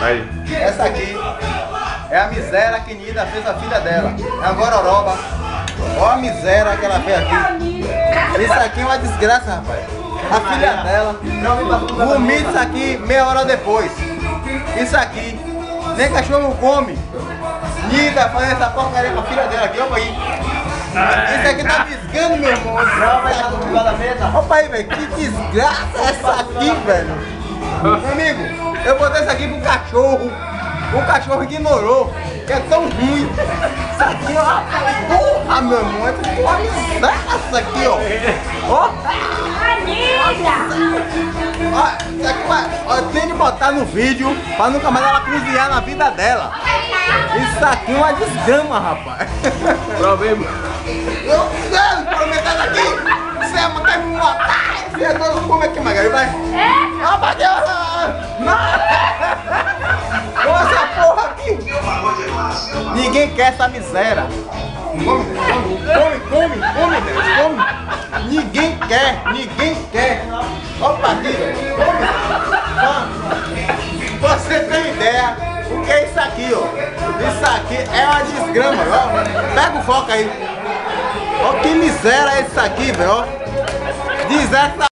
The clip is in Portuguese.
Aí. Essa aqui é a miséria que Nida fez a filha dela. É a gororoba. Olha a miséria que ela fez aqui. Isso aqui é uma desgraça, rapaz. A filha dela vomita isso aqui meia hora depois. Isso aqui, nem cachorro come. Nida faz essa porcaria com a filha dela aqui, opa aí. Isso aqui tá piscando, meu irmão. Não, vai estar do lado da mesa. Opa aí, velho, que desgraça é essa aqui, velho. Meu amigo, eu botei isso aqui pro cachorro. O cachorro ignorou, que é tão ruim. Isso aqui, ó, porra, meu irmão, é uma desgraça aqui, ó. Ó. Ó, isso aqui ó, tem de botar no vídeo pra nunca mais ela cozinhar na vida dela. Isso aqui é uma desgrama, rapaz. Problema. Eu quero prometer aqui. Você quer me matar? Você é doido? Como é que Magali vai? É? Rapaz, olha essa porra aqui. Ninguém quer essa miséria. Come, Deus, come. Ninguém quer. Opa, aqui, velho. Você tem ideia o que é isso aqui, ó? Isso aqui é uma desgrama, ó. Pega o foco aí. Ó, que miséria é isso aqui, velho, ó. Desesta.